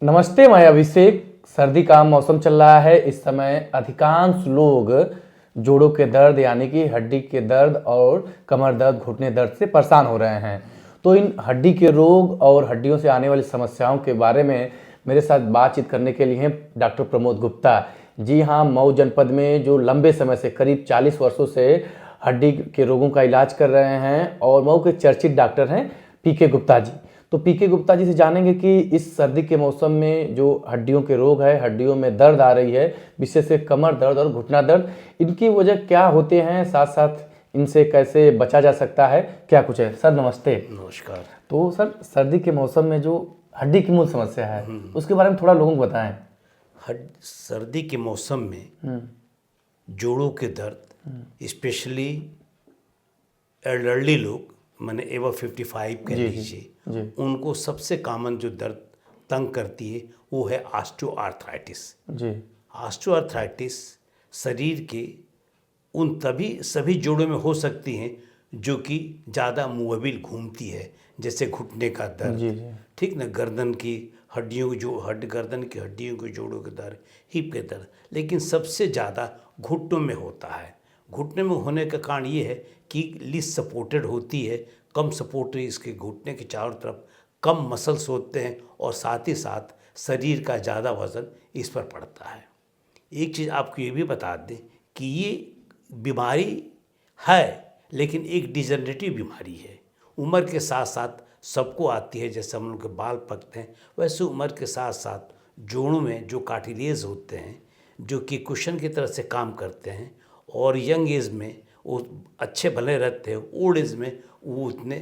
नमस्ते, मैं अभिषेक। सर्दी का मौसम चल रहा है। इस समय अधिकांश लोग जोड़ों के दर्द यानी कि हड्डी के दर्द और कमर दर्द, घुटने दर्द से परेशान हो रहे हैं। तो इन हड्डी के रोग और हड्डियों से आने वाली समस्याओं के बारे में मेरे साथ बातचीत करने के लिए हैं डॉक्टर प्रमोद गुप्ता। जी हाँ, मऊ जनपद में जो लंबे समय से करीब 40 वर्षों से हड्डी के रोगों का इलाज कर रहे हैं और मऊ के चर्चित डॉक्टर हैं पीके गुप्ता जी। तो पीके गुप्ता जी से जानेंगे कि इस सर्दी के मौसम में जो हड्डियों के रोग है, हड्डियों में दर्द आ रही है, विशेष से कमर दर्द और घुटना दर्द, इनकी वजह क्या होते हैं, साथ साथ इनसे कैसे बचा जा सकता है, क्या कुछ है। सर नमस्ते। नमस्कार। तो सर, सर्दी के मौसम में जो हड्डी की मूल समस्या है उसके बारे में थोड़ा लोगों को बताएं। सर्दी के मौसम में जोड़ों के दर्द, स्पेशली एल्डरली लोग, माने एवर 55 कह लीजिए, उनको सबसे कॉमन जो दर्द तंग करती है वो है ऑस्टियोआर्थराइटिस। जी। ऑस्टियोआर्थराइटिस शरीर के उन सभी जोड़ों में हो सकती हैं जो कि ज़्यादा मूवेबल घूमती है, जैसे घुटने का दर्द, जी जी। ठीक ना, गर्दन की हड्डियों की गर्दन की हड्डियों के जोड़ों के दर्द, हिप के दर्द, लेकिन सबसे ज़्यादा घुटनों में होता है। घुटने में होने का कारण ये है कि लिस्ट सपोर्टेड होती है, कम सपोर्ट इसके घुटने के चारों तरफ कम मसल्स होते हैं और साथ ही साथ शरीर का ज़्यादा वज़न इस पर पड़ता है। एक चीज़ आपको ये भी बता दें कि ये बीमारी है लेकिन एक डिजनरेटिव बीमारी है। उम्र के साथ साथ सबको आती है, जैसे हम लोग के बाल पकते हैं वैसे उम्र के साथ साथ जोड़ों में जो कार्टिलेज होते हैं जो कि कुशन की तरह से काम करते हैं और यंग एज में वो अच्छे भले रहते हैं, ओल्ड एज में वो उतने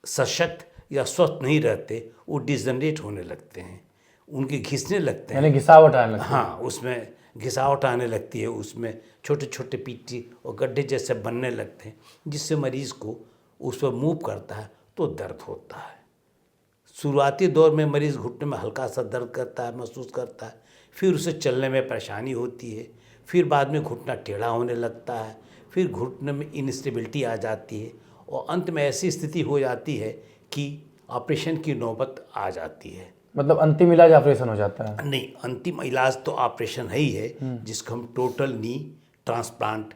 सशक्त या स्वस्थ नहीं रहते, वो डिजनरेट होने लगते हैं, उनके घिसने लगते हैं, यानी घिसावट आने लगती है। हाँ, उसमें घिसावट आने लगती है, उसमें छोटे छोटे पीटी और गड्ढे जैसे बनने लगते हैं, जिससे मरीज़ को उस पर मूव करता है तो दर्द होता है। शुरुआती दौर में मरीज़ घुटने में हल्का सा दर्द करता है, महसूस करता है, फिर उसे चलने में परेशानी होती है, फिर बाद में घुटना टेढ़ा होने लगता है, फिर घुटने में इंस्टेबिलिटी आ जाती है और अंत में ऐसी स्थिति हो जाती है कि ऑपरेशन की नौबत आ जाती है। मतलब अंतिम इलाज ऑपरेशन हो जाता है? नहीं, अंतिम इलाज तो ऑपरेशन है ही है, जिसको हम टोटल नी ट्रांसप्लांट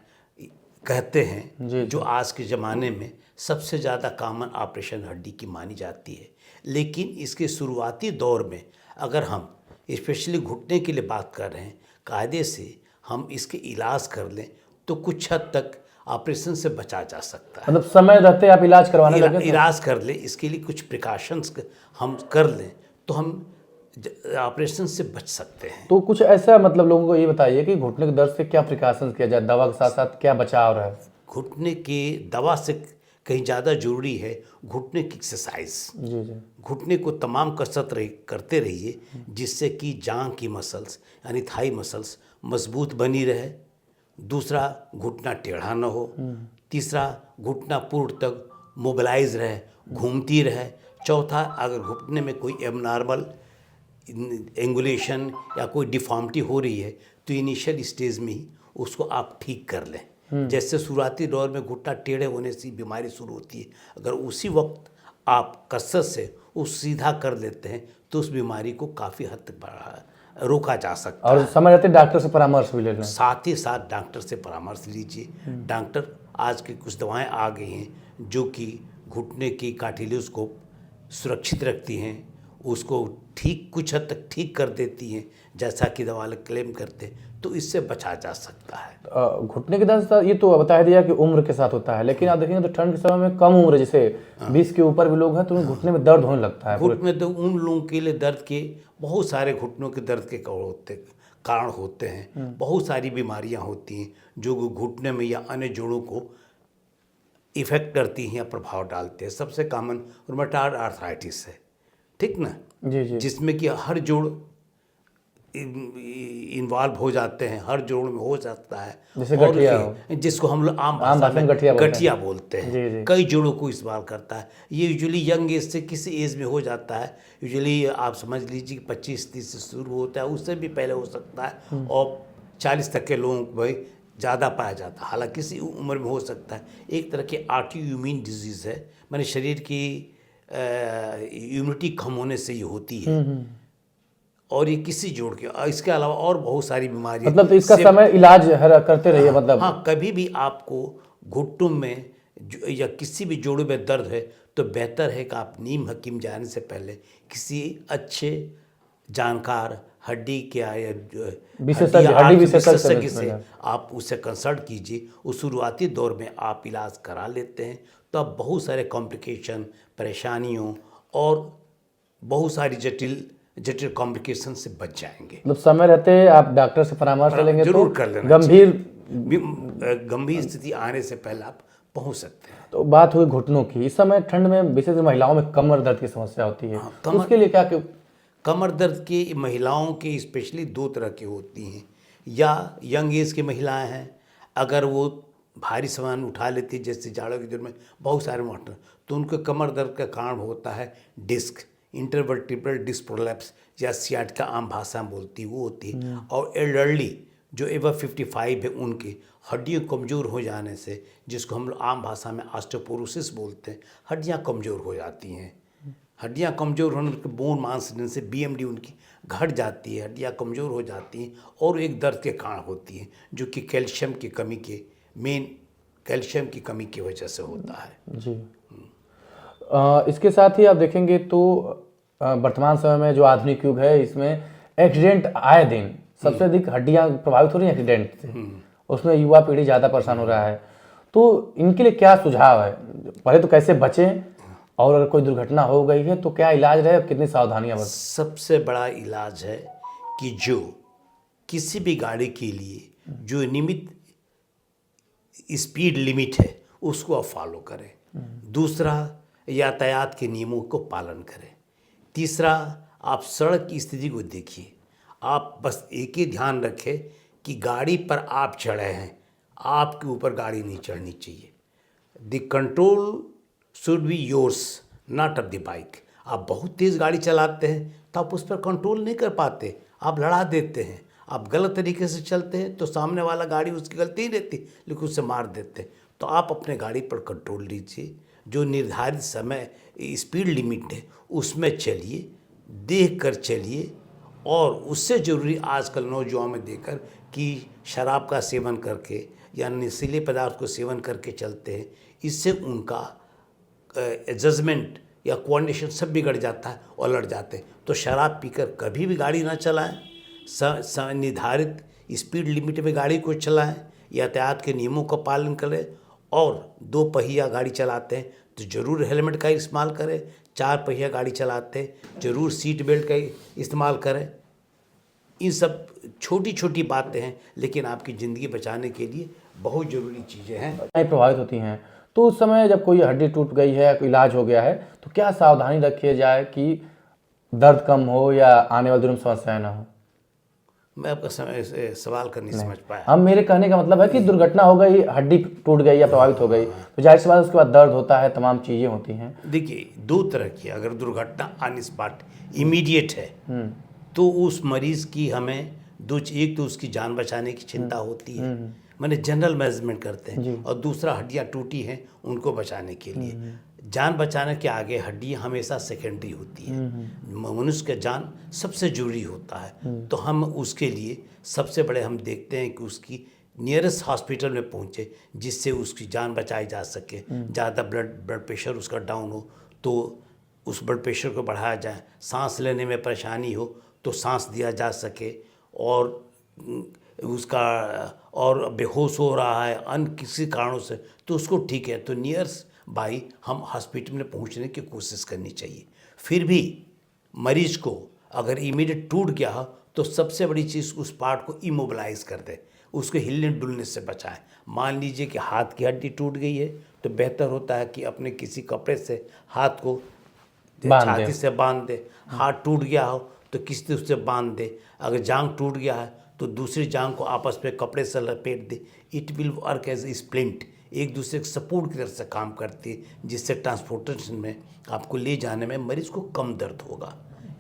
कहते हैं, जो आज के ज़माने में सबसे ज़्यादा कॉमन ऑपरेशन हड्डी की मानी जाती है। लेकिन इसके शुरुआती दौर में अगर हम स्पेशली घुटने के लिए बात कर रहे हैं, कायदे से हम इसके इलाज कर लें तो कुछ हद तक ऑपरेशन से बचा जा सकता है। मतलब समय रहते आप इलाज करवाने लगे तो? इलाज कर ले, इसके लिए कुछ प्रिकॉशंस हम कर लें तो हम ऑपरेशन से बच सकते हैं। तो कुछ ऐसा मतलब लोगों को ये बताइए कि घुटने के दर्द से क्या प्रिकॉशंस किया जाए, दवा के साथ साथ क्या बचाव रहे? घुटने के दवा से कहीं ज़्यादा जरूरी है घुटने की एक्सरसाइज। जी जी। घुटने को तमाम कसरत करते रहिए, जिससे कि जांघ की मसल्स यानी थाई मसल्स मजबूत बनी रहे। दूसरा, घुटना टेढ़ा न हो। तीसरा, घुटना पूर्ण तक मोबिलाइज रहे, घूमती रहे। चौथा, अगर घुटने में कोई एबनॉर्मल एंगुलेशन या कोई डिफॉर्मिटी हो रही है तो इनिशियल स्टेज में ही उसको आप ठीक कर लें। जैसे शुरुआती दौर में घुटना टेढ़े होने से बीमारी शुरू होती है, अगर उसी वक्त आप कसरत से उस सीधा कर लेते हैं तो उस बीमारी को काफ़ी हद तक रोका जा सकता है। और समय रहते डॉक्टर से परामर्श भी ले लें। साथ ही साथ डॉक्टर से परामर्श लीजिए। डॉक्टर आज की कुछ दवाएं आ गई हैं जो कि घुटने की कार्टिलेज को सुरक्षित रखती हैं, उसको ठीक कुछ हद तक ठीक कर देती हैं, जैसा कि दवा क्लेम करते हैं, तो इससे बचा जा सकता है। घुटने के दर्द ये तो बता दिया कि उम्र के साथ होता है, लेकिन आप देखेंगे तो ठंड के समय में कम उम्र, जैसे 20 के ऊपर भी लोग हैं तो उन्हें घुटने में दर्द होने लगता है। घुटने तो उन लोगों के लिए दर्द के बहुत सारे घुटनों के दर्द के कारण होते हैं। बहुत सारी बीमारियां होती हैं जो घुटने में या अन्य जोड़ों को इफेक्ट करती हैं या प्रभाव डालते हैं। सबसे कॉमन रूमेटॉइड आर्थराइटिस है, ठीक ना, जी जी। जिसमें कि हर जोड़ इन्वॉल्व हो जाते हैं, हर जोड़ में हो सकता है। जैसे और गठिया हो, जिसको हम लोग आम भाषा भाषा में में गठिया गठिया बोलते जी, जी। हैं। कई जोड़ों को इस्तेमाल करता है। ये यूजुअली यंग एज से किसी एज में हो जाता है। यूजुअली आप समझ लीजिए कि 25-30 से शुरू होता है, उससे भी पहले हो सकता है और 40 तक के लोगों को भाई ज़्यादा पाया जाता है। हालांकि किसी उम्र में हो सकता है। एक तरह की ऑटोइम्यून डिजीज़ है, माने शरीर की इम्यूनिटी कम होने से ये होती है। और ये किसी जोड़ के, और इसके अलावा और बहुत सारी बीमारी मतलब तो इसका समय इलाज करते रहिए मतलब। हाँ, कभी भी आपको घुटनों में या किसी भी जोड़ों में दर्द है तो बेहतर है कि आप नीम हकीम जाने से पहले किसी अच्छे जानकार हड्डी के या हड्डी विशेषज्ञ से आप उससे कंसल्ट कीजिए। उस शुरुआती दौर में आप इलाज करा लेते हैं तो आप बहुत सारे कॉम्प्लिकेशन, परेशानियों और बहुत सारी जटिल कॉम्प्लिकेशन से बच जाएंगे। मतलब समय रहते आप डॉक्टर से परामर्श लेंगे जरूर तो कर लेना, गंभीर स्थिति आने से पहले आप पहुंच सकते हैं। तो बात हुई घुटनों की, इस समय ठंड में विशेष महिलाओं में कमर दर्द की समस्या होती है। तो उसके लिए क्या कमर दर्द की महिलाओं के स्पेशली दो तरह की होती हैं। या यंग एज की महिलाएं हैं, अगर वो भारी सामान उठा लेती है, जैसे जाड़ों के दिन में बहुत सारे मोटर, तो उनको कमर दर्द का कारण होता है डिस्क, इंटरवर्टिब्रल डिस्क प्रोलैप्स या सियाटिका आम भाषा में बोलती वो होती है। और एल्डरली जो एवर 55 है उनकी हड्डियाँ कमज़ोर हो जाने से, जिसको हम लोग आम भाषा में ऑस्टियोपोरोसिस बोलते हैं, हड्डियाँ कमज़ोर हो जाती हैं। हड्डियाँ कमज़ोर होने के बोन मांस से BMD उनकी घट जाती है, हड्डियाँ कमज़ोर हो जाती हैं और एक दर्द के कारण होती हैं, जो कि कैल्शियम की कमी के कैल्शियम की कमी की वजह से होता है जी। इसके साथ ही आप देखेंगे तो वर्तमान समय में जो आधुनिक युग है, इसमें एक्सीडेंट आए दिन सबसे अधिक हड्डियां प्रभावित हो रही हैं एक्सीडेंट से। उसमें युवा पीढ़ी ज़्यादा परेशान हो रहा है, तो इनके लिए क्या सुझाव है? पहले तो कैसे बचें, और अगर कोई दुर्घटना हो गई है तो क्या इलाज रहे, कितनी सावधानियां बरतें? सबसे बड़ा इलाज है कि जो किसी भी गाड़ी के लिए जो नियमित स्पीड लिमिट है उसको आप फॉलो करें। दूसरा, यातायात के नियमों को पालन करें। तीसरा, आप सड़क की स्थिति को देखिए। आप बस एक ही ध्यान रखें कि गाड़ी पर आप चढ़े हैं, आपके ऊपर गाड़ी नहीं चढ़नी चाहिए। The control should be yours, not of the bike. आप बहुत तेज़ गाड़ी चलाते हैं तो आप उस पर कंट्रोल नहीं कर पाते, आप लड़ा देते हैं। आप गलत तरीके से चलते हैं तो सामने वाला गाड़ी, उसकी गलती ही रहती लेकिन उससे मार देते हैं। तो आप अपने गाड़ी पर कंट्रोल लीजिए, जो निर्धारित समय स्पीड लिमिट है उसमें चलिए, देख कर चलिए। और उससे ज़रूरी आजकल नौजवानों में देखकर कि शराब का सेवन करके या नशीले पदार्थ को सेवन करके चलते हैं, इससे उनका जजमेंट या कोऑर्डिनेशन सब बिगड़ जाता है और लड़ जाते हैं। तो शराब पीकर कभी भी गाड़ी ना चलाएं, निर्धारित स्पीड लिमिट में गाड़ी को चलाएं, यातायात के नियमों का पालन करें। और 2 पहिया गाड़ी चलाते हैं तो ज़रूर हेलमेट का इस्तेमाल करें। 4 पहिया गाड़ी चलाते हैं ज़रूर सीट बेल्ट का इस्तेमाल करें। इन सब छोटी छोटी बातें हैं लेकिन आपकी ज़िंदगी बचाने के लिए बहुत ज़रूरी चीज़ें हैं। प्रभावित होती हैं, तो उस समय जब कोई हड्डी टूट गई है, कोई इलाज हो गया है, तो क्या सावधानी रखी जाए कि दर्द कम हो या आने वाले दिनों में समस्याएं ना हो? मैं आपका सवाल कर नहीं समझ पाया। हम मेरे कहने का मतलब है कि दुर्घटना हो गई, हड्डी टूट गई या प्रभावित हो गई, तो जाहिर सी बात है उसके बाद दर्द होता है, तमाम चीज़ें होती हैं। देखिए, 2 तरह की, अगर दुर्घटना ऑन स्पॉट इमीडिएट है तो उस मरीज़ की हमें एक तो उसकी जान बचाने की चिंता होती है, मैंने जनरल मैनेजमेंट करते हैं, और दूसरा हड्डियाँ टूटी हैं उनको बचाने के लिए। जान बचाने के आगे हड्डियाँ हमेशा सेकेंडरी होती है। मनुष्य का जान सबसे जरूरी होता है। तो हम उसके लिए सबसे बड़े हम देखते हैं कि उसकी नियरेस्ट हॉस्पिटल में पहुँचे जिससे उसकी जान बचाई जा सके। ज़्यादा ब्लड प्रेशर उसका डाउन हो तो उस ब्लड प्रेशर को बढ़ाया जाए, सांस लेने में परेशानी हो तो सांस दिया जा सके, और उसका और बेहोश हो रहा है अन्य किसी कारणों से तो उसको ठीक है तो नियरेस्ट बाई हम हॉस्पिटल में पहुंचने की कोशिश करनी चाहिए। फिर भी मरीज को अगर इमीडिएट टूट गया हो तो सबसे बड़ी चीज़ उस पार्ट को इमोबिलाइज कर दे, उसको हिलने डुलने से बचाएं। मान लीजिए कि हाथ की हड्डी टूट गई है तो बेहतर होता है कि अपने किसी कपड़े से हाथ को छाती से बांध दे। हाथ टूट गया हो तो किसी उससे बांध दे। अगर जांघ टूट गया है तो दूसरी जांघ को आपस में कपड़े से लपेट दे। It will work as a splint, एक दूसरे के सपोर्ट की तरह से काम करती है, जिससे ट्रांसपोर्टेशन में आपको ले जाने में मरीज को कम दर्द होगा।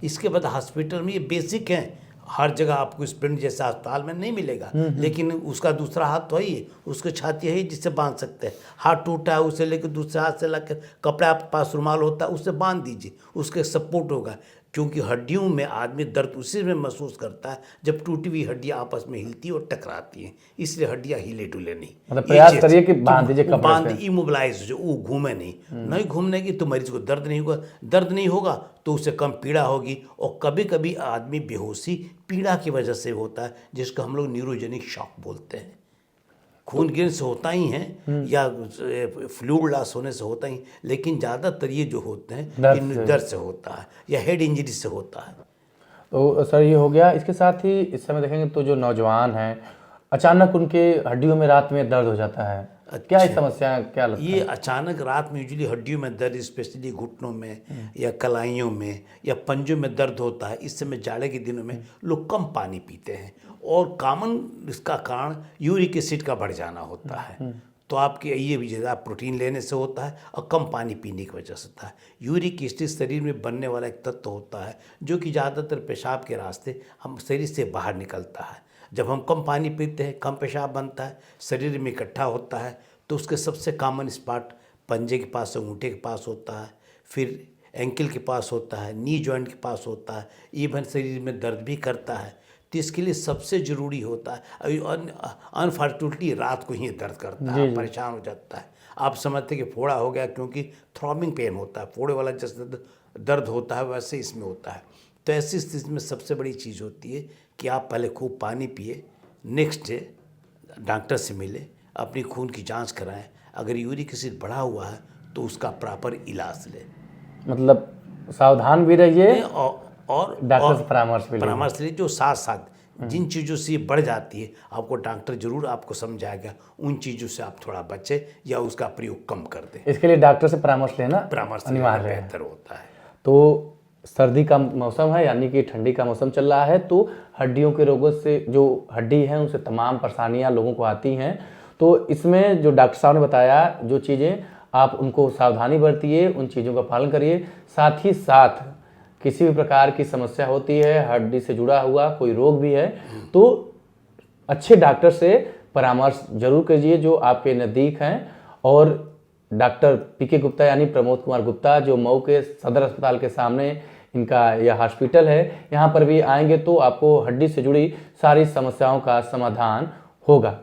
इसके बाद हॉस्पिटल में ये बेसिक है, हर जगह आपको स्प्लिंट जैसा अस्पताल में नहीं मिलेगा, लेकिन उसका दूसरा हाथ तो ही है, उसको छाती है जिससे बांध सकते हैं। हाथ टूटा है उसे लेकर दूसरे हाथ से लाकर कपड़ा आपके पास रुमाल होता है उससे बांध दीजिए, उसके सपोर्ट होगा। क्योंकि हड्डियों में आदमी दर्द उसी में महसूस करता है जब टूटी हुई हड्डियां आपस में हिलती और टकराती हैं, इसलिए हड्डियां हिले डुले नहीं। मतलब प्रयास करिए कि बांध दीजिए तो कपड़े बांध से। इमोबिलाइज जो वो घूमे नहीं, नहीं घूमने की तो मरीज को दर्द नहीं होगा, दर्द नहीं होगा तो उससे कम पीड़ा होगी। और कभी कभी आदमी बेहोशी पीड़ा की वजह से होता है, जिसको हम लोग न्यूरोजेनिक शॉक बोलते हैं। खून गिरने से होता ही है या फ्लूइड लॉस होने से होता ही, लेकिन ज़्यादातर ये जो होते हैं इन दर्द से होता है या हेड इंजरी से होता है। तो सर ये हो गया। इसके साथ ही इस समय देखेंगे तो जो नौजवान हैं अचानक उनके हड्डियों में रात में दर्द हो जाता है, क्या ये समस्या क्या लगता है? ये अचानक रात में यूजुअली हड्डियों में दर्द, स्पेशली घुटनों में या कलाइयों में या पंजों में दर्द होता है। इस समय जाड़े के दिनों में लोग कम पानी पीते हैं और कॉमन इसका कारण यूरिक एसिड का बढ़ जाना होता है। तो आपके ये भी ज़्यादा प्रोटीन लेने से होता है और कम पानी पीने की वजह से होता है। यूरिक एसिड शरीर में बनने वाला एक तत्व होता है जो कि ज़्यादातर पेशाब के रास्ते हम शरीर से बाहर निकलता है। जब हम कम पानी पीते हैं, कम पेशाब बनता है, शरीर में इकट्ठा होता है, तो उसके सबसे कॉमन स्पॉट पंजे के पास, अंगूठे के पास होता है, फिर एंकल के पास होता है, नी जॉइंट के पास होता है, इवन शरीर में दर्द भी करता है। तो इसके लिए सबसे ज़रूरी होता है, अनफॉर्चुनेटली रात को ही दर्द करता है, परेशान हो जाता है। आप समझते कि फोड़ा हो गया, क्योंकि थ्रॉबिंग पेन होता है, फोड़े वाला जैसे दर्द होता है वैसे इसमें होता है। तो ऐसी स्थिति में सबसे बड़ी चीज़ होती है कि आप पहले खूब पानी पिए, नेक्स्ट डे डॉक्टर से मिले, अपनी खून की जांच कराएं। अगर यूरिक एसिड बढ़ा हुआ है तो उसका प्रॉपर इलाज लें। मतलब सावधान भी रहिए और डॉक्टर से परामर्श लीजिए। जो साथ साथ जिन चीज़ों से ये बढ़ जाती है, आपको डॉक्टर जरूर आपको समझाएगा, उन चीज़ों से आप थोड़ा बचें या उसका प्रयोग कम कर दें। इसके लिए डॉक्टर से परामर्श लेना अनिवार्य बेहतर होता है। तो सर्दी का मौसम है, यानी कि ठंडी का मौसम चल रहा है, तो हड्डियों के रोगों से जो हड्डी है उनसे तमाम परेशानियां लोगों को आती हैं। तो इसमें जो डॉक्टर साहब ने बताया जो चीज़ें, आप उनको सावधानी बरतिए, उन चीज़ों का पालन करिए। साथ ही साथ किसी भी प्रकार की समस्या होती है, हड्डी से जुड़ा हुआ कोई रोग भी है, तो अच्छे डॉक्टर से परामर्श जरूर कीजिए जो आपके नज़दीक हैं। और डॉक्टर पीके गुप्ता यानी प्रमोद कुमार गुप्ता, जो मऊ के सदर अस्पताल के सामने इनका यह हॉस्पिटल है, यहाँ पर भी आएंगे तो आपको हड्डी से जुड़ी सारी समस्याओं का समाधान होगा।